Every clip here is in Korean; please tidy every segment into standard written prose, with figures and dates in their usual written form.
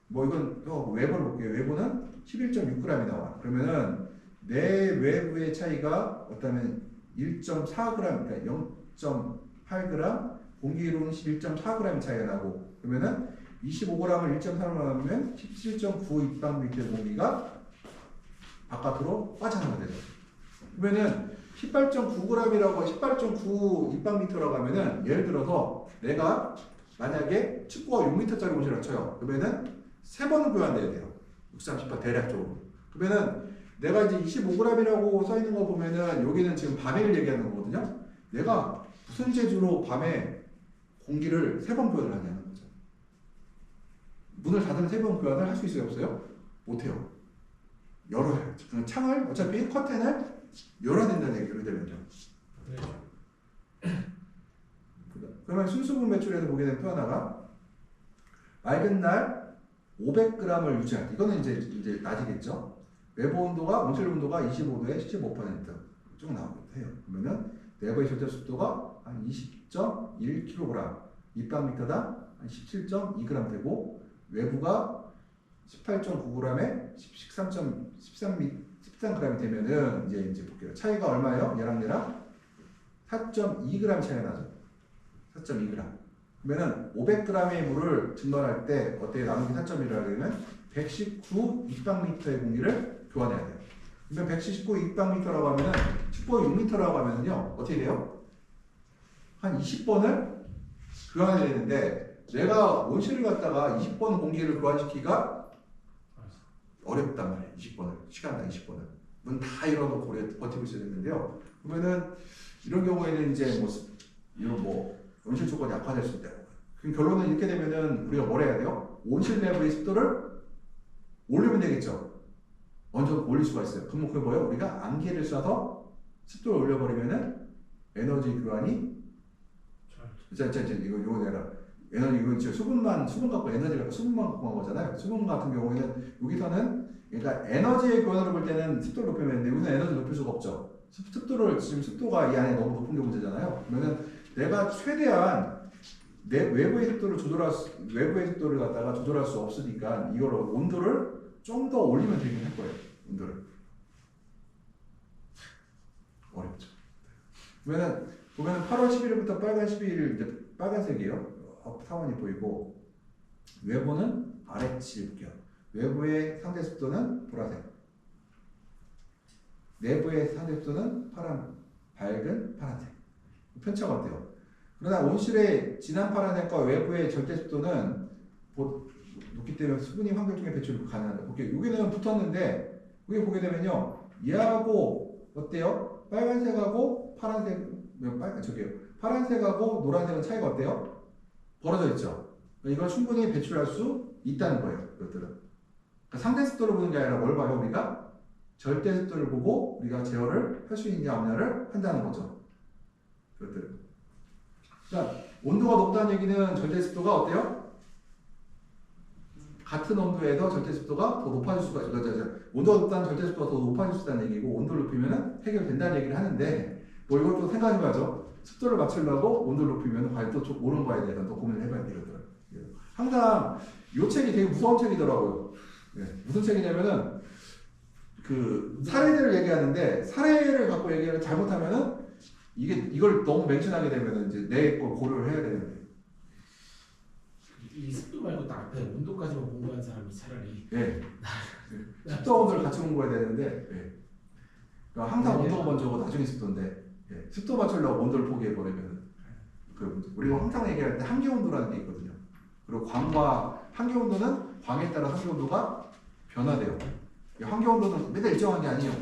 뭐 이건 또 외부를 볼게요. 외부는 11.6g이 나와. 그러면은 내 외부의 차이가 어떠면 1.4g, 그러니까 0.8g, 공기로는 11.4g 차이가 나고, 그러면은 25g을 1.3으로 하면 17.9 입방미터 공기가 바깥으로 빠져나가게 되죠. 그러면은 18.9g이라고 18.9 입방미터라고 하면은 예를 들어서 내가 만약에 축구가 6m짜리 옷이라고 쳐요. 그러면은 3번은 교환돼야 돼요. 63, 18 대략적으로. 그러면은 내가 이제 25g이라고 써 있는 거 보면은 여기는 지금 밤을 얘기하는 거거든요. 내가 무슨 재주로 밤에 공기를 3번 교환을 하냐는 거죠. 문을 닫으면 3번 교환을 할 수 있어요, 없어요? 못해요. 열어야 그 창을 어차피 커튼을 열어야 된다는 얘기를 되면요. 그러면 순수분 매출에서 보게 되면 또 하나가 맑은 날 500g을 유지할 때 이거는 이제 낮이겠죠. 외부 온도가 온실 온도가 25도에 15%쭉 나오고 해요. 그러면은 내부의 절대 습도가 한 20.1kg 입방미터당 한 17.2g 되고 외부가 18.9g에 13g이 되면은 이제 볼게요. 차이가 얼마예요? 얘랑 4.2g 차이가 나죠. 4.2g. 그러면은 500g의 물을 증발할 때 어떻게 나누기 4.1이라 그러면 119 입방미터의 공기를 교환해야 돼요. 그러면 119 입방미터라고 하면은 축구 6m라고 하면은요 어떻게 돼요? 한 20번을 교환해야 되는데 내가 온실을 갖다가 20번 공기를 교환시키기가 어렵단 말이에요. 20번을 시간당 20번을 문 다 열어놓고 버티고 있어야 되는데요. 그러면은 이런 경우에는 이제 이런 온실 조건이 약화될 수 있다. 그럼 결론은 이렇게 되면은 우리가 뭘 해야 돼요? 온실 내부의 습도를 올리면 되겠죠. 어느 정도 올릴 수가 있어요. 그럼 그게 뭐예요? 우리가 안개를 쏴서 습도를 올려버리면은 에너지 교환이 이거 내가 에너지 이거 진짜 수분 갖고 에너지 갖고 수분만 갖고 한 거잖아요. 수분 같은 경우에는 여기서는 그러니까 에너지의 교환으로 볼 때는 습도를 높이면 되는데 여기서 에너지 높일 수가 없죠. 습도를 지금 습도가 이 안에 너무 높은 게 문제잖아요. 그러면은 내가 최대한 내 외부의 습도를 갖다가 조절할 수 없으니까 이걸 온도를 좀 더 올리면 되긴 할 거예요. 온도를 어렵죠. 보면은 8월 11일부터 빨간 11일 이제 빨간색이에요. 타원이 보이고 외부는 아래칠게요. 외부의 상대 습도는 보라색, 내부의 상대 습도는 밝은 파란색. 편차가 어때요? 그러나 온실의 진한 파란색과 외부의 절대 습도는 높기 때문에 수분이 환경 중에 배출이 가능하다. 여기는 붙었는데 여기 보게 되면요, 얘하고 어때요? 빨간색하고 파란색하고 노란색은 차이가 어때요? 벌어져 있죠. 이걸 충분히 배출할 수 있다는 거예요. 이것들은. 그러니까 상대 습도를 보는 게 아니라 뭘 봐요? 우리가 절대 습도를 보고 우리가 제어를 할 수 있냐 없냐를 한다는 거죠. 이것들은. 자, 온도가 높다는 얘기는 절대 습도가 어때요? 같은 온도에서 절대 습도가 더 높아질 수가 있어요. 온도가 높다는 절대 습도가 더 높아질 수 있다는 얘기고 온도를 높이면 해결된다는 얘기를 하는데 이것도 생각해봐야죠. 습도를 맞추려고 온도를 높이면 과연 또 오른 거에 대해서 또 고민을 해봐야 되거든요. 항상 이 책이 되게 무서운 책이더라고요. 무슨 책이냐면은 그 사례들을 얘기하는데 사례를 갖고 얘기를 잘못하면은 이걸 너무 맹신하게 되면은 이제 내 걸 고려를 해야 되는데. 이 습도 말고 딱 앞에 온도까지만 공부한 사람이 차라리 습도 온도를 같이 공부해야 되는데 그러니까 항상 온도가 먼저고 나중에 습도인데 습도 맞추려고 온도를 포기해버리면 우리가 항상 얘기할 때 한계 온도라는 게 있거든요. 그리고 한계 온도는 광에 따라 한계 온도가 변화돼요. 한계 온도는 매달 일정한 게 아니에요.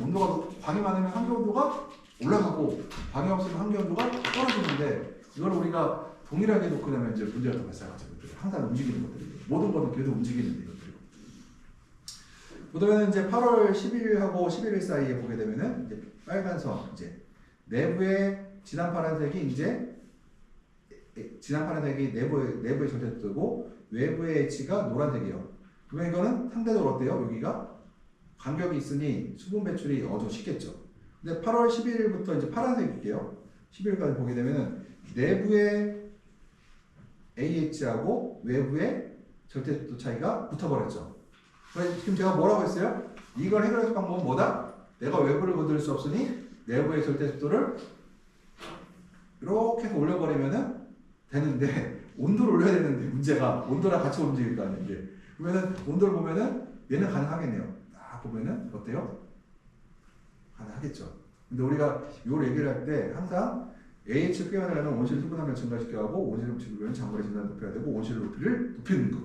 광이 많으면 한계 온도가 올라가고 광이 없으면 한계 온도가 떨어지는데 이걸 우리가 동일하게 놓고 나면 이제 문제가 더 발생하죠. 항상 움직이는 것들이에요. 모든 것은 계속 움직이는 것들이고. 그다음에 이제 8월 10일하고 11일 사이에 보게 되면은 이제 빨간 선 이제 내부의 진한 파란색이 내부의 절대값이고 외부의 H가 노란색이에요. 그러면 이거는 상대적으로 어때요? 여기가 간격이 있으니 수분 배출이 좀 쉽겠죠. 근데 8월 11일부터 이제 파란색일게요. 11일까지 보게 되면은 내부의 AH하고 외부의 절대습도 차이가 붙어버렸죠. 그래서 지금 제가 뭐라고 했어요? 이걸 해결할 방법은 뭐다? 내가 외부를 건들 수 없으니 내부의 절대습도를 이렇게 해서 올려버리면은 되는데 온도를 올려야 되는데 문제가 온도랑 같이 움직일 거 아니에요. 이게. 그러면은 온도를 보면은 얘는 가능하겠네요. 딱 보면은 어때요? 가능하겠죠. 근데 우리가 이걸 얘기를 할 때 항상 AH 표현을 하면 온실 수분함을 증가시켜야 하고 온실 높이면 장물의 진단을 높여야 되고 온실 높이를 높이는 것,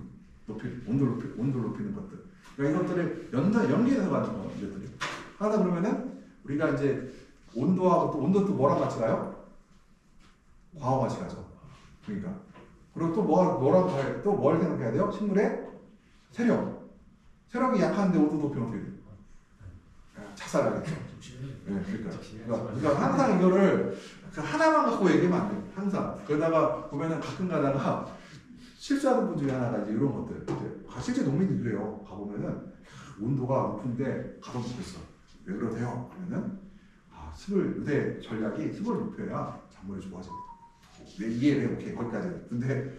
온도를 높이는 것들. 그러니까 이것들을 연계해서 가는 거 이것들이. 하다 그러면은 우리가 이제 온도하고 또 온도 또 뭐랑 같이 가요? 과와 같이 가죠. 그러니까 그리고 또 뭐랑 가요? 또 뭘 생각해야 돼요? 식물의 세력. 세력이 약한데 온도 높이면 어떻게 돼요? 자살하겠죠. 네, 그러니까 항상 이거를 하나만 갖고 얘기하면 안 돼요. 항상. 그러다가 보면은 가끔 가다가 실수하는 분 중에 하나가 이제 이런 것들. 실제 농민이 그래요. 가보면은 온도가 높은데 가서 못했어. 왜 그러세요? 그러면은 습을 요새 전략이 습을 높여야 작물이 좋아집니다. 이해를 해볼게 거기까지. 근데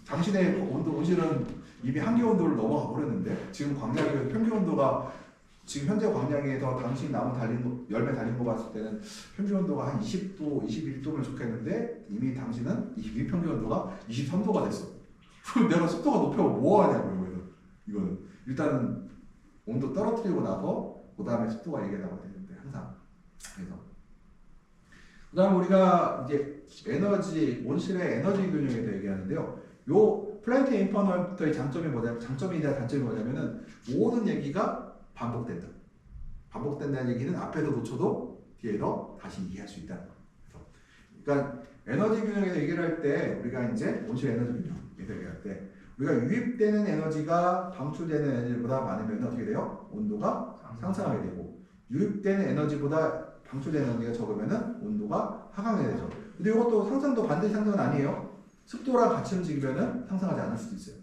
당신의 온실은 이미 한계 온도를 넘어가 버렸는데 지금 광양의 평균 온도가 지금 현재 광양에서 당신 나무 열매 달린 거 봤을 때는 평균 온도가 한 20도, 21도면 좋겠는데 이미 당신은 이 평균 온도가 23도가 됐어. 그럼 내가 습도가 높여고 뭐 하냐고요. 이거는 일단은 온도 떨어뜨리고 나서 그 다음에 습도가 얘기가 나와야 되는데 항상. 그래서 그다음 우리가 이제 에너지 온실의 에너지 균형에 대해 얘기하는데요. 요 플랜트 인퍼널부터의 장점이자 단점이 뭐냐면은 모든 얘기가 반복된다. 반복된다는 얘기는 앞에서 놓쳐도 뒤에서 다시 얘기할 수 있다. 그러니까 에너지 균형에서 얘기를 할 때 우리가 이제 온실 에너지 균형에서 얘기할 때 우리가 유입되는 에너지가 방출되는 에너지보다 많으면 어떻게 돼요? 온도가 상승하게 되고 유입되는 에너지보다 방출되는 에너지가 적으면은 온도가 하강해야 되죠. 근데 이것도 상승도 반드시 상승은 아니에요. 습도랑 같이 움직이면은 상승하지 않을 수도 있어요.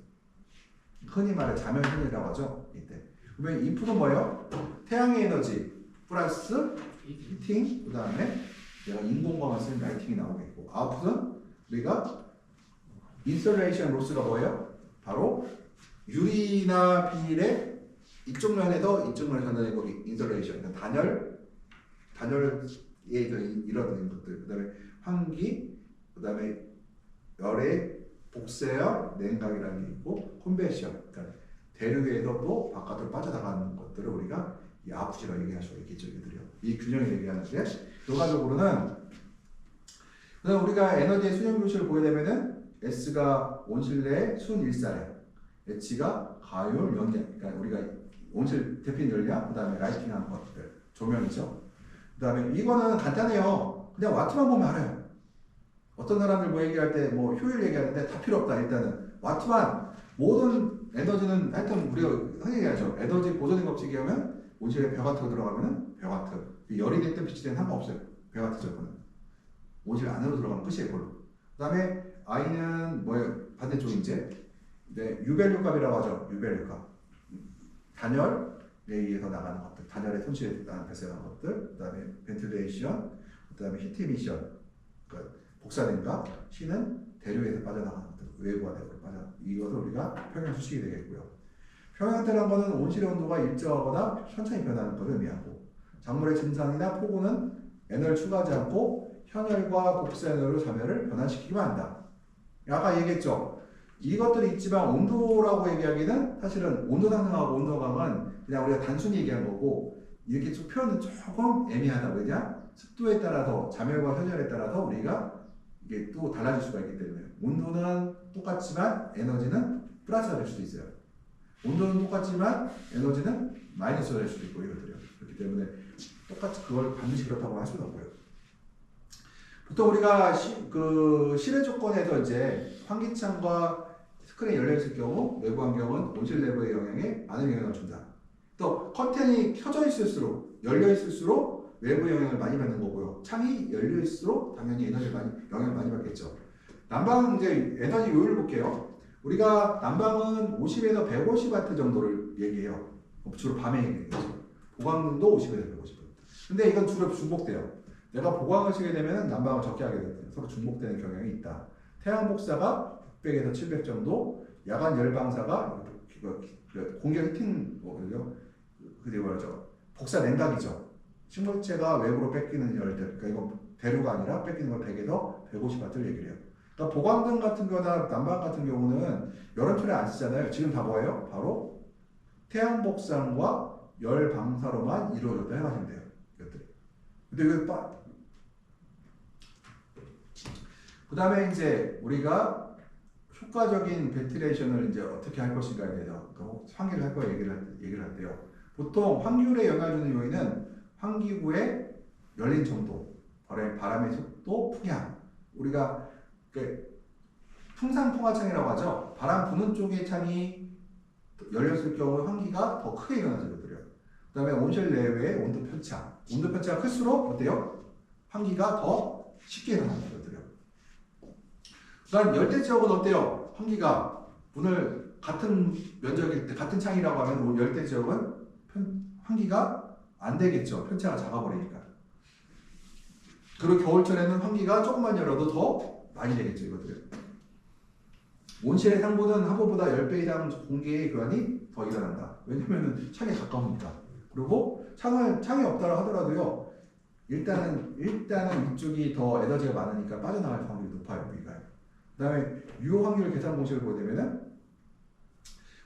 흔히 말해 자멸선이라고 하죠. 이때. 그러면 인풋은 뭐예요? 태양의 에너지 플러스 히팅, 그 다음에 내가 인공광을 쓰는 라이팅이 나오겠고, 아웃풋은 우리가 인솔레이션 로스가 뭐예요? 바로 유리나 비닐의 이쪽 면에서 이쪽 면에 전달된 거기 인솔레이션, 그러니까 단열에 이런 것들, 그 다음에 환기, 그 다음에 열의 복쇄열, 냉각이라는 게 있고, 컨벡션, 그러니까 대류에서 또 바깥으로 빠져나가는 것들을 우리가 이 아웃풋이라고 얘기할 수가 있겠죠. 이 균형을 얘기하는데, 결과적으로는 그다음 우리가 에너지의 수렴 교시를 보게 되면은 S가 온실 내 순 일사량, H가 가율 연량, 그러니까 우리가 온실 대피 연량, 그 다음에 라이팅하는 것들, 조명이죠. 그 다음에 이거는 간단해요. 그냥 와트만 보면 알아요. 어떤 사람들 뭐 얘기할 때 뭐 효율 얘기하는데 다 필요 없다. 일단은 와트만 모든 에너지는 하여튼 우리가 흔히 얘기하죠. 에너지 보존의 법칙에 하면 온실에 100와트가 들어가면은 100와트. 열이 됐든 빛이 됐든 상관없어요. 100와트죠. 그거는. 온실 안으로 들어가면 끝이에요. 그걸로. 그 다음에 I는 뭐예요? 반대쪽 이제 네, 유밸류 값이라고 하죠. 유밸류 값. 단열에 의해서 나가는 것들. 단열의 손실에 발생하는 것들. 그 다음에 벤틸레이션. 그 다음에 히트 미션. 그러니까 복사된가. C는 대류에서 빠져나가는 것들. 외부와 내부로 이것을 우리가 평형 수식이 되겠고요. 평형 형태라는 것은 온실의 온도가 일정하거나 천천히 변하는 것을 의미하고, 작물의 증산이나 포구는 에너지를 추가하지 않고 현열과 복사 에너지로 자멸을 변화시키기만 한다. 아까 얘기했죠. 이것들이 있지만 온도라고 얘기하기는 사실은 온도 상승하고 온도 강은 그냥 우리가 단순히 얘기한 거고, 이렇게 좀 표현은 조금 애매하다. 왜냐? 습도에 따라서 자멸과 현열에 따라서 우리가 이게 또 달라질 수가 있기 때문에 온도는 똑같지만 에너지는 플러스가 될 수도 있어요. 온도는 똑같지만 에너지는 마이너스가 될 수도 있고 이것들이요. 그렇기 때문에 똑같이 그걸 반드시 그렇다고 할 수는 없고요. 보통 우리가 실외 조건에서 이제 환기창과 스크린이 열려 있을 경우 내부 환경은 온실 내부의 영향에 많은 영향을 준다. 또 커튼이 켜져 있을수록 열려 있을수록 외부 영향을 많이 받는 거고요. 창이 열려 있을수록 당연히 영향을 많이 받겠죠. 난방 이제 에너지 요율을 볼게요. 우리가 난방은 50에서 150W 정도를 얘기해요. 주로 밤에 얘기해요. 보강능도 50에서 150W. 근데 이건 주로 중복돼요. 내가 보강을 쓰게 되면 난방을 적게 하게 돼요. 서로 중복되는 경향이 있다. 태양 복사가 600에서 700 정도, 야간 열방사가 공기가 히팅 그게 뭐죠? 복사 냉각이죠. 식물체가 외부로 뺏기는 열들, 그러니까 이건 대류가 아니라 뺏기는 걸 100에서 150W를 얘기를 해요. 그러니까 보강등 같은 거나 난방 같은 경우는 여름철에 안 쓰잖아요. 지금 다 뭐예요? 바로 태양 복사과 열 방사로만 이루어졌다 해가시면 돼요. 이것들이. 근데 그 다음에 이제 우리가 효과적인 벤틸레이션을 이제 어떻게 할 것인가에 대해서 환기를 할 거 얘기를 할때요. 보통 환기율에 영향을 주는 요인은 환기구의 열린 정도, 바람의 속도, 풍향. 우리가 풍상풍화창이라고 하죠. 바람 부는 쪽의 창이 열렸을 경우 환기가 더 크게 일어나거든요. 그 다음에 온실 내외의 온도 편차. 온도 편차가 클수록 어때요? 환기가 더 쉽게 일어나는 거거든요. 그다음 열대 지역은 어때요? 환기가 문을 같은 면적일 때 같은 창이라고 하면 열대 지역은 환기가 안 되겠죠. 편차가 작아버리니까. 그리고 겨울철에는 환기가 조금만 열어도 더 많이 되겠죠. 이것들은. 온실의 상부는 하부보다 10배 이상 공기의 교환이 더 일어난다. 왜냐면 창에 가까우니까. 그리고 창이 없다고 하더라도요. 일단은 이쪽이 더 에너지가 많으니까 빠져나갈 확률이 높아요. 우리가. 그 다음에 유효 확률 계산 공식을 보게 되면은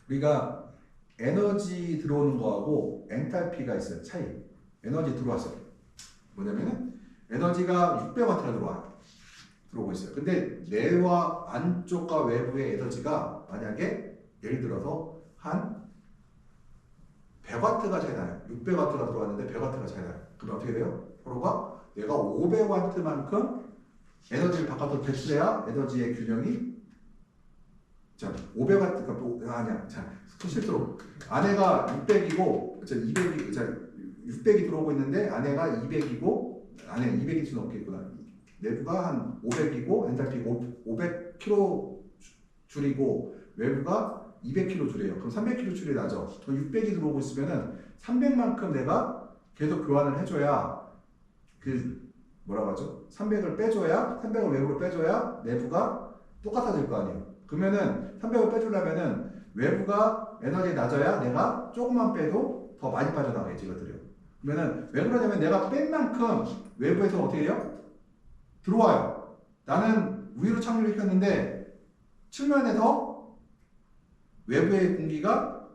우리가 에너지 들어오는 거하고 엔탈피가 있어요. 차이. 에너지 들어왔어요. 뭐냐면은 에너지가 600W가 들어오고 있어요. 근데 내와 안쪽과 외부의 에너지가 만약에 예를 들어서 한 100W가 차이 나요. 600W가 들어왔는데 100W가 차이 나요. 그럼 어떻게 돼요? 서로가 내가 500W만큼 에너지를 바깥으로 배출해야 에너지의 균형이 500W가 아니야. 실제로 아내가 600이고 600이 들어오고 있는데 아내가 200이고 아내 200일 수는 없겠구나. 내부가 한 500이고 엔탈피가 500kJ 줄이고 외부가 200kJ 줄이에요. 그럼 300kJ 줄이 나죠. 그럼 600이 들어오고 있으면은 300만큼 내가 계속 교환을 해줘야 뭐라고 하죠? 300을 빼줘야 300을 외부로 빼줘야 내부가 똑같아질 거 아니에요. 그러면은 300을 빼주려면은 외부가 에너지 낮아야 내가 조금만 빼도 더 많이 빠져나가겠지 이것들이요. 그러면은 왜 그러냐면 내가 뺀 만큼 외부에서 어떻게 해요? 들어와요. 나는 위로 착륙을 시켰는데 측면에서 외부의 공기가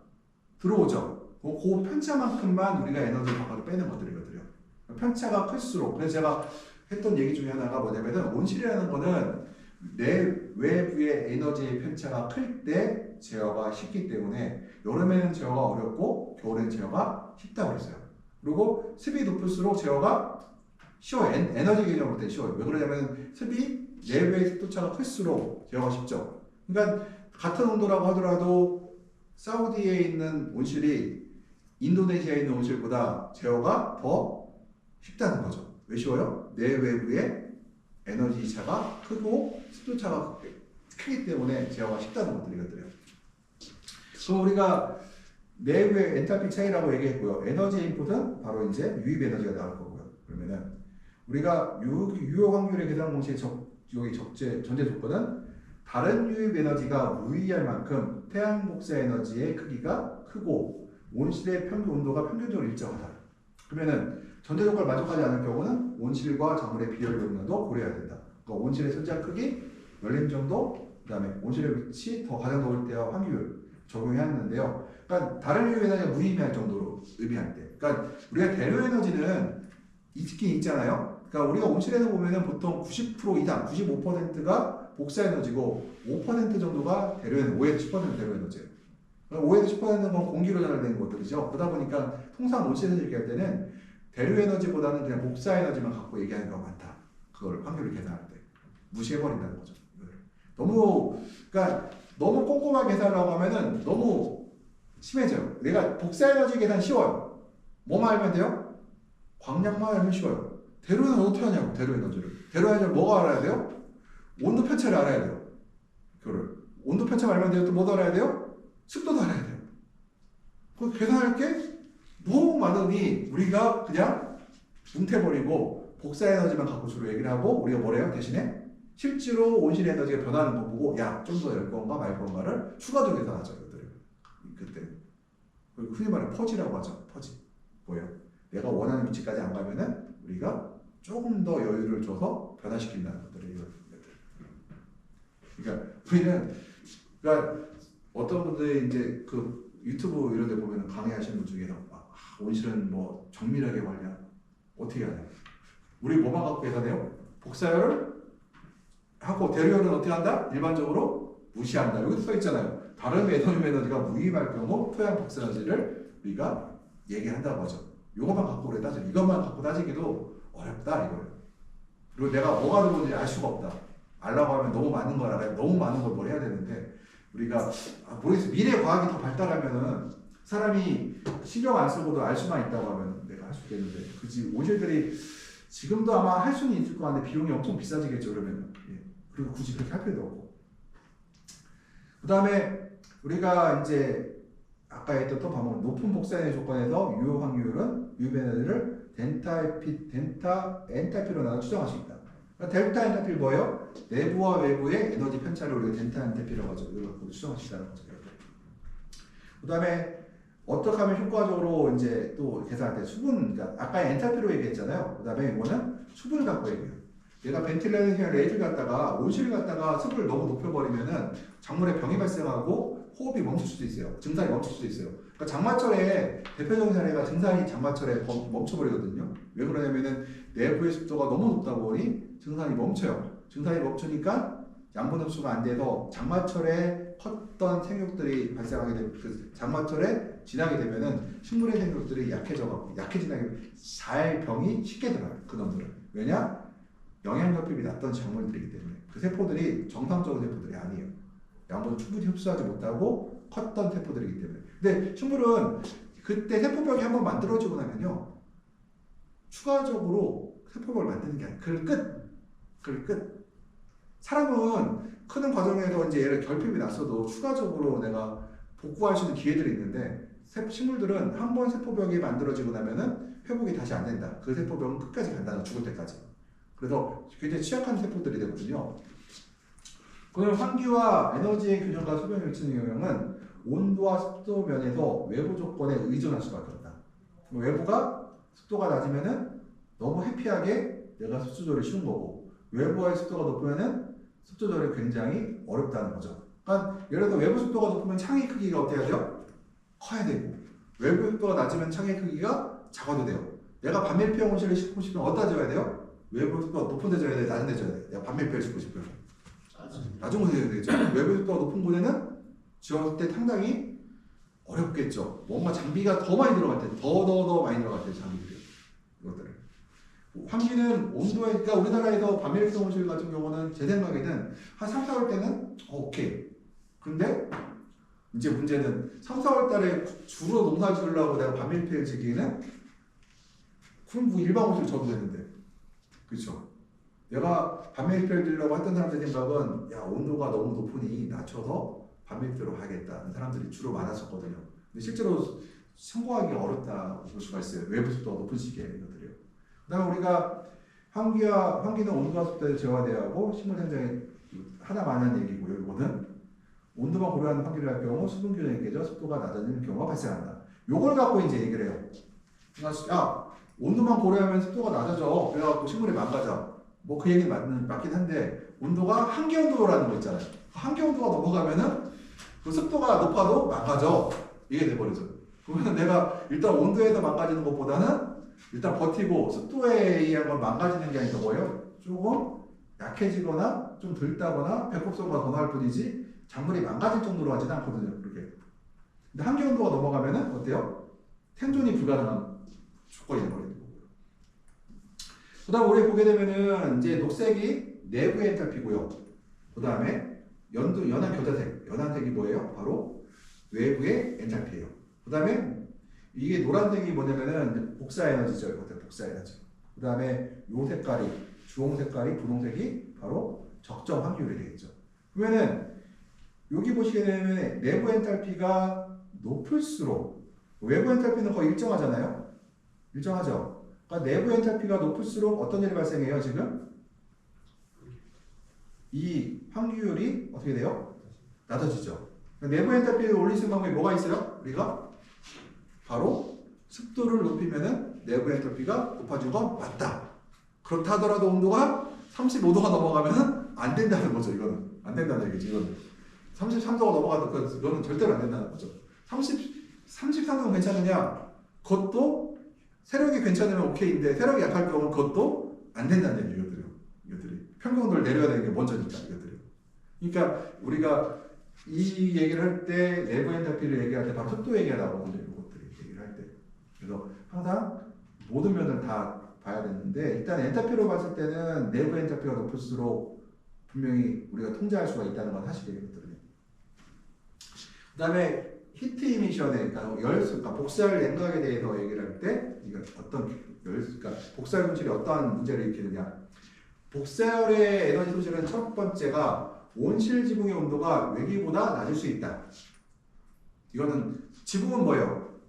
들어오죠. 그 편차만큼만 우리가 에너지를 바깥으로 빼는 것들이거든요. 편차가 클수록 그래서 제가 했던 얘기 중에 하나가 뭐냐면은 온실이라는 거는 내 외부의 에너지의 편차가 클 때 제어가 쉽기 때문에 여름에는 제어가 어렵고 겨울에는 제어가 쉽다고 그랬어요. 그리고 습이 높을수록 제어가 쉬워요. 에너지 개념으로 때 쉬워요. 왜 그러냐면 습이 내부의 습도차가 클수록 제어가 쉽죠. 그러니까 같은 온도라고 하더라도 사우디에 있는 온실이 인도네시아에 있는 온실보다 제어가 더 쉽다는 거죠. 왜 쉬워요? 내 외부의 에너지 차가 크고 습도 차가 크기 때문에 제어가 쉽다는 것들이거든요. 그럼 우리가 내부의 엔탈피 차이라고 얘기했고요. 에너지 인풋은 바로 이제 유입 에너지가 나올 거고요. 그러면은 우리가 유효 확률의 계산 공식의 전제 조건은 다른 유입 에너지가 유의할 만큼 태양 복사 에너지의 크기가 크고 온실의 평균 온도가 평균적으로 일정하다. 그러면은 전제 조건을 만족하지 않을 경우는 온실과 작물의 비율 변화도 고려해야 된다. 그러니까 온실의 선장 크기, 열림 정도, 그다음에 온실의 위치, 더 가장 더울 때와 환기율 적용해야 하는데요. 그러니까 다른 유효 에너지가 무의미할 정도로 의미할 때. 그러니까 우리가 대류 에너지는 있긴 있잖아요. 그러니까 우리가 온실에서 보면은 보통 90% 이상, 95%가 복사 에너지고 5% 정도가 대류 에너지, 5에서 10% 대류 에너지예요. 5에서 10%는 건 공기로 전달되는 것들이죠. 그러다 보니까 통상 온실에서 얘기할 때는 대류 에너지보다는 그냥 복사 에너지만 갖고 얘기하는 경우가 많다. 그걸 확률을 계산할 때 무시해버린다는 거죠. 그러니까 너무 꼼꼼하게 계산하려고 하면은 너무 심해져요. 내가 복사 에너지 계산 쉬워요. 뭐만 알면 돼요? 광량만 알면 쉬워요. 대류 에너지 어떻게 하냐고, 대류 에너지를. 대류 에너지를 뭐가 알아야 돼요? 온도 편차를 알아야 돼요. 그거를. 온도 편차 알면 돼요. 또 뭐 알아야 돼요? 습도도 알아야 돼요. 그 계산할 게 너무 많으니 우리가 그냥 뭉태버리고 복사 에너지만 갖고 주로 얘기를 하고 우리가 뭐래요? 대신에 실제로 온실 에너지가 변하는 거 보고 야, 좀 더 열 건가 말 건가를 추가적으로 계산하죠. 이것들을. 그때 흔히 말하는 퍼지라고 하죠. 퍼지. 뭐예요? 내가 원하는 위치까지 안 가면은 우리가 조금 더 여유를 줘서 변화시킨다는 것들이에요. 그러니까 우리는 그러니까 어떤 분들이 이제 그 유튜브 이런 데 보면 강의하시는 분 중에서 온실은 뭐 정밀하게 관리하고 어떻게 하냐? 우리 뭐만 갖고 계산해요? 복사열을 하고 대류열은 어떻게 한다? 일반적으로 무시한다. 여기 써 있잖아요. 다른 에너지가 무의미할 경우 토양 복사에너지를 우리가 얘기한다고 하죠. 이것만 갖고 우리 따져. 이것만 갖고 따지기도 어렵다 이거예요. 그리고 내가 뭐가 들어오는지 알 수가 없다. 알라고 하면 너무 많은 걸 알아요. 너무 많은 걸 뭘 해야 되는데 우리가 모르겠어요. 미래 과학이 더 발달하면은 사람이 신경 안 쓰고도 알 수만 있다고 하면 내가 할 수 있겠는데 그지 온실들이 지금도 아마 할 수는 있을 것 같은데 비용이 엄청 비싸지겠죠 그러면. 예. 그리고 굳이 그렇게 할 필요도 없고. 그 다음에 우리가 이제 아까 했던 또 반복 높은 복사의 조건에서 유효 확률은 유효 에너지를 엔탈피로 나눠 추정할 수 있다. 그러니까 델타 엔탈피는 뭐예요? 내부와 외부의 에너지 편차를 우리가 델타 엔탈피라고 하죠. 이걸 갖고 추정할 수 있다는 거죠. 그 다음에 어떻게 하면 효과적으로 이제 또 계산할 때 수분, 그러니까 아까 엔탈피로 얘기했잖아요. 그 다음에 이거는 수분을 갖고 얘기해요. 얘가 벤틸레이션 레이트를 갖다가 온실을 갖다가 습을 너무 높여버리면은 작물에 병이 발생하고 호흡이 멈출 수도 있어요. 증산이 멈출 수도 있어요. 그러니까 장마철에 대표적인 사례가 증산이 장마철에 멈춰버리거든요. 왜 그러냐면은 내부의 습도가 너무 높다 보니 증산이 멈춰요. 증산이 멈추니까 양분 흡수가 안 돼서 장마철에 컸던 생육들이 발생하게 되면 그 장마철에 지나게 되면은 식물의 생육들이 약해져가지고 약해지나게 잘 병이 쉽게 들어요. 그놈들은 왜냐? 영양결핍이 낮던 작물들이기 때문에 그 세포들이 정상적인 세포들이 아니에요. 양분을 충분히 흡수하지 못하고 컸던 세포들이기 때문에. 근데 식물은 그때 세포벽이 한번 만들어지고 나면요 추가적으로 세포벽을 만드는 게 아니에요. 그걸 끝. 사람은 크는 과정에서 이제 얘를 결핍이 났어도 추가적으로 내가 복구할 수 있는 기회들이 있는데 식물들은 한번 세포벽이 만들어지고 나면은 회복이 다시 안 된다. 그 세포벽은 끝까지 간다. 죽을 때까지. 그래서 굉장히 취약한 세포들이 되거든요. 그럼 환기와 에너지의 균형과 수변에 미치는 영향은 온도와 습도 면에서 외부 조건에 의존할 수밖에 없다. 외부가 습도가 낮으면은 너무 해피하게 내가 습도 조절이 쉬운 거고 외부의 습도가 높으면은 습도 조절이 굉장히 어렵다는 거죠. 그러니까 예를 들어 외부 습도가 높으면 창의 크기가 어때야 돼요? 커야 되고 외부 습도가 낮으면 창의 크기가 작아도 돼요. 내가 반밀폐 온실을 싣고 싶으면 어디다 줘야 돼요? 외부 습도가 높은 데 줘야 돼? 낮은 데 줘야 돼? 내가 반밀폐를 싣고 싶으면 낮은 곳에 줘야 되겠죠. 외부 습도가 높은 곳에는 지었을 때 상당히 어렵겠죠. 뭔가 장비가 더 많이 들어갈 때, 더 많이 들어갈 때 장비들이 이것들을. 환기는 온도에, 그러니까 우리나라에서 반밀폐 온실 같은 경우는 제 생각에는 한 3, 4월 때는 오케이. 근데 이제 문제는 3, 4월 달에 주로 농사 지으려고 내가 반밀폐를 지기에는 그럼 뭐 일반 온실 줘도 되는데. 그렇죠. 내가 반밀폐를 지으려고 했던 사람들 생각은 야 온도가 너무 높으니 낮춰서 반밀폐로 가야겠다는 사람들이 주로 많았었거든요. 근데 실제로 성공하기 어렵다고 볼 수가 있어요. 외부 습도가 높은 시기에 이것들이요. 그다음에 우리가 환기는 온도와 습도에 제어돼야 하고 식물 생장에 하나만 하는 얘기고요. 이거는 온도만 고려하는 환기를 할 경우 수분 균형이 깨져 습도가 낮아지는 경우가 발생한다. 요걸 갖고 이제 얘기를 해요. 그러니까 야 온도만 고려하면 습도가 낮아져. 그래갖고 식물이 망가져. 뭐 그 얘기 맞긴 한데 온도가 한계 온도라는 거 있잖아요. 한계 온도가 넘어가면은 그 습도가 높아도 망가져. 이게 돼버리죠. 그러면 내가 일단 온도에서 망가지는 것보다는 일단 버티고 습도에 의한 건 망가지는 게 아니라 뭐예요? 조금 약해지거나 좀 덜다거나 배꼽성과 더 나을 뿐이지 작물이 망가질 정도로 하지는 않거든요. 그렇게. 근데 한계 온도가 넘어가면은 어때요? 생존이 불가능한 조건이 돼버리는 거고요. 그 다음 우리 보게 되면은 이제 녹색이 내부의 엔탈피고요. 그 다음에 연한 겨자색, 연한색이 뭐예요? 바로 외부의 엔탈피예요. 그 다음에 이게 노란색이 뭐냐면은 복사 에너지죠. 이것들 복사 에너지. 그 다음에 요 색깔이 주홍 색깔이 분홍색이 바로 적정 확률이 되겠죠. 그러면은 여기 보시게 되면 내부 엔탈피가 높을수록 외부 엔탈피는 거의 일정하잖아요. 일정하죠. 그러니까 내부 엔탈피가 높을수록 어떤 일이 발생해요 지금? 이 환기율이 어떻게 돼요? 낮아지죠. 내부 엔탈피를 올릴 수 있는 방법이 뭐가 있어요? 우리가 바로 습도를 높이면은 내부 엔탈피가 높아진 건 맞다. 그렇다 하더라도 온도가 35도가 넘어가면은 안 된다는 거죠. 이거는 안 된다는 얘기지. 이거는 33도가 넘어가도 그거는 절대로 안 된다는 거죠. 33도는 괜찮으냐? 그것도 세력이 괜찮으면 오케이인데 세력이 약할 경우는 그것도 안 된다는 얘기예요. 이것들이 평균 온도를 내려야 되는 게 먼저니까 이것들이. 그러니까 우리가 이 얘기를 할 때 내부 엔탈피를 얘기할 때 바로 습도 얘기가 나오거든요. 이것들이 얘기를 할 때. 그래서 항상 모든 면을 다 봐야 되는데 일단 엔탈피로 봤을 때는 내부 엔탈피가 높을수록 분명히 우리가 통제할 수가 있다는 건 사실이에요. 이것들은. 그다음에 히트 이미션에 그러니까 복사열 냉각에 대해서 얘기를 할 때 이거 그러니까 복사열 분출이 어떠한 문제를 일으키느냐. 복사열의 에너지 소실은 첫 번째가 온실 지붕의 온도가 외기보다 낮을 수 있다. 이거는 지붕은 뭐예요?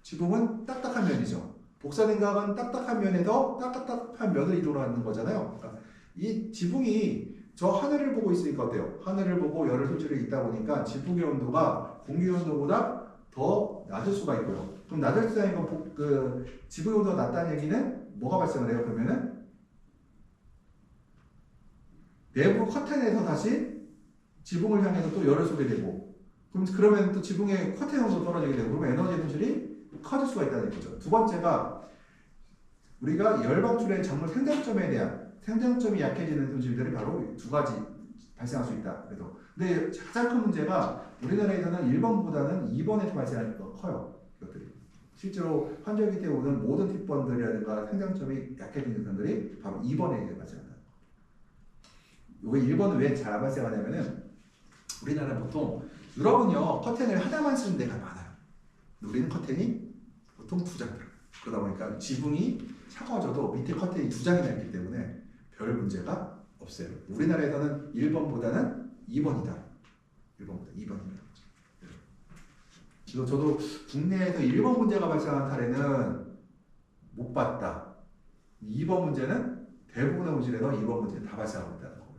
지붕은 딱딱한 면이죠. 복사 냉각은 딱딱한 면에서 딱딱한 면을 이동하는 거잖아요. 그러니까 이 지붕이 저 하늘을 보고 있으니까 어때요? 하늘을 보고 열을 소실이 있다 보니까 지붕의 온도가 공기 온도보다 더 낮을 수가 있고요. 그럼 낮을 수 있는 건 지붕의 온도가 낮다는 얘기는 뭐가 발생을 해요? 그러면은 내부 커튼에서 다시 지붕을 향해서 또 열을 쏘게 되고 그러면 또 지붕의 커튼 온도 떨어지게 되고 그러면 에너지 손실이 커질 수가 있다는 얘기죠. 두 번째가 우리가 열 방출의 작물 생장점에 대한 생장점이 약해지는 손실들이 바로 두 가지 발생할 수 있다. 그래도 근데 가장 큰 문제가 우리나라에서는 1번보다는 2번에서 발생하는 거 커요. 이것들이 실제로 환절기 때 오는 모든 tip번들이라든가 생장점이 약해지는 분들이 바로 2번에 발생한다. 왜 1번은 왜 잘 발생하냐면은 우리나라 보통 유럽은요 커튼을 하나만 쓰는 데가 많아요. 우리는 커튼이 보통 두 장 들어요. 그러다 보니까 지붕이 차가워져도 밑에 커튼이 두 장이나 있기 때문에 별 문제가 없어요. 우리나라에서는 1번보다는 2번이다. 1번보다 2번이다. 그래서 저도 국내에서 1번 문제가 발생한 사례는 못 봤다. 2번 문제는 대부분의 문제에서 2번 문제 다 발생하고 있다는 거예요.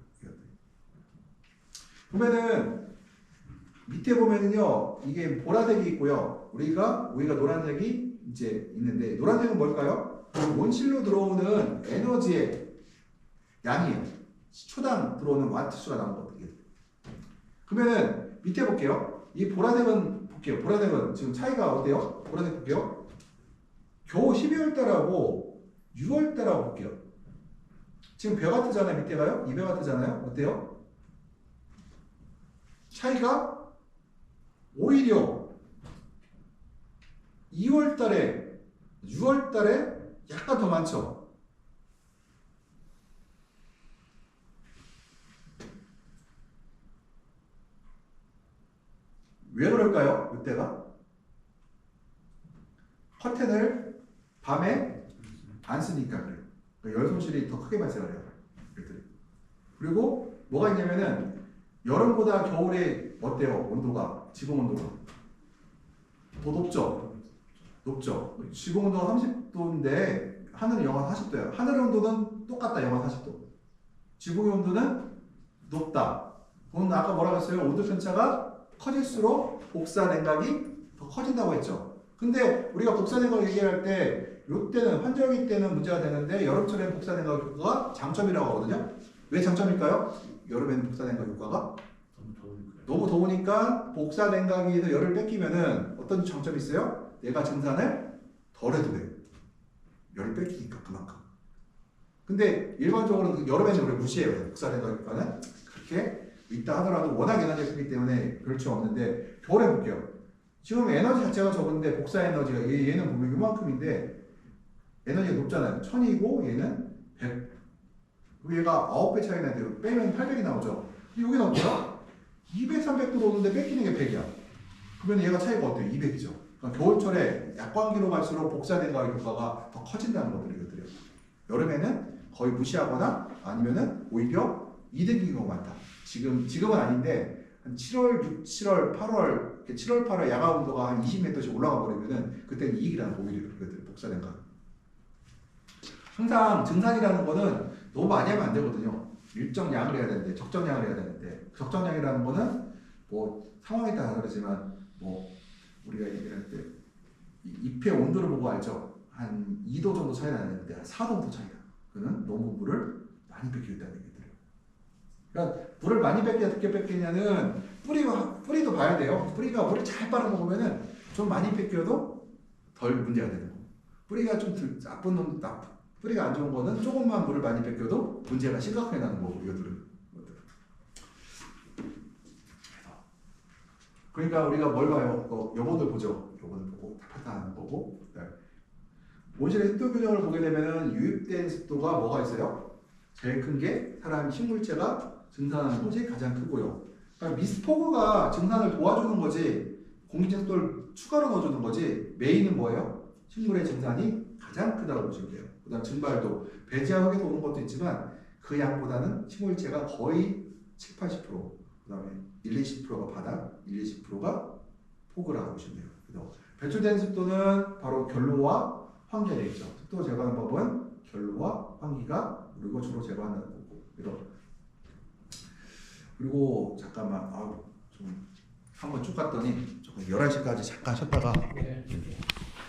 보면은 밑에 보면은요 이게 보라색이 있고요. 우리가 노란색이 이제 있는데 노란색은 뭘까요? 온실로 들어오는 에너지의 양이에요. 초당 들어오는 와트 수가 나온 거거든요. 그러면은 밑에 볼게요. 이 보라색은 볼게요. 보라색은 지금 차이가 어때요? 보라색 볼게요. 겨우 12월 달하고 6월 달하고 볼게요. 지금 배와트잖아요. 밑에가요. 200와트잖아요. 어때요? 차이가 오히려 2월 달에 6월 달에 약간 더 많죠. 왜 그럴까요? 이때가 커튼을 밤에 안 쓰니까 그래요. 그러니까 열 손실이 더 크게 발생을 해요. 그리고 뭐가 있냐면은 여름보다 겨울에 어때요? 온도가 지붕 온도가 더 높죠. 지붕 온도가 30도인데 하늘은 영하 40도예요. 하늘의 온도는 똑같다. 영하 40도. 지붕의 온도는 높다. 그건 아까 뭐라고 했어요? 온도 편차가 커질수록 복사 냉각이 더 커진다고 했죠. 근데 우리가 복사 냉각 얘기할 때 이때는 환절기 때는 문제가 되는데 여름철에는 복사 냉각 효과가 장점이라고 하거든요. 왜 장점일까요? 여름에는 복사 냉각 효과가 너무 더우니까 복사 냉각에서 열을 뺏기면은 어떤 장점이 있어요? 내가 증산을 덜 해도 돼. 열을 뺏기니까 그만큼. 근데 일반적으로 여름에는 우리 무시해요. 복사 냉각 효과는 그렇게 있다 하더라도 워낙 에너지가 크기 때문에 별치 없는데 겨울에 볼게요. 지금 에너지 자체가 적은데 복사 에너지가 얘는 보면 이만큼인데 에너지가 높잖아요. 1000이고 얘는 100. 얘가 9배 차이 나는데 빼면 800이 나오죠. 여기는 어때요? 200, 300 들어오는데 뺏기는 게 100이야. 그러면 얘가 차이가 어때요? 200이죠. 그러니까 겨울철에 약광기로 갈수록 복사된가 효과가 더 커진다는 것들이거든요. 여름에는 거의 무시하거나 아니면은 오히려 이득인 경우가 많다. 지금은 아닌데 한 7월, 6, 7월, 8월, 7월, 8월 야간 온도가 한 20m씩 올라가 버리면은 그때는 이익이라는 거 오히려 그거들 복사된가. 항상 증산이라는 거는 너무 많이 하면 안 되거든요. 일정량을 해야 되는데 적정량을 해야 되는데 적정량이라는 거는 뭐 상황에 따라 다르지만 뭐 우리가 얘기할 때 잎의 온도를 보고 알죠. 한 2도 정도 차이 나는데 한 4도 차이다. 그는 너무 물을 많이 뺏기고 있다는 얘기들이에요. 그러니까 물을 많이 어떻게 뺏기냐는 뿌리도 봐야 돼요. 뿌리가 물을 잘 빨아먹으면은 좀 많이 뺏겨도 덜 문제가 되는 거고 뿌리가 좀 뿌리가 안 좋은 거는 조금만 물을 많이 뺏겨도 문제가 심각하게 나는 거고 이것들은. 그러니까 우리가 뭘 봐요? 요거들 보죠. 요거들 보고 타파타하는 거고. 온실의 습도 규정을 보게 되면은 유입된 습도가 뭐가 있어요? 제일 큰 게 사람 식물체가 증산하는 것이 가장 크고요. 그러니까 미스포그가 증산을 도와주는 거지 공기질 습도를 추가로 넣어주는 거지 메인은 뭐예요? 식물의 증산이 가장 크다고 보시면 돼요. 그 다음 증발도 배지와 흙에서 오는 것도 있지만 그 양보다는 식물체가 거의 7, 80%, 그 다음에 1, 20%가 바닥, 1, 20%가 포그라고 보시면 돼요. 그래서 배출된 습도는 바로 결로와 환기가 되어 있죠. 습도 제거하는 법은 결로와 환기가 그리고 주로 제거하는 거고. 그리고 잠깐만 좀 한번 쭉 갔더니 11시까지 잠깐 쉬었다가 네.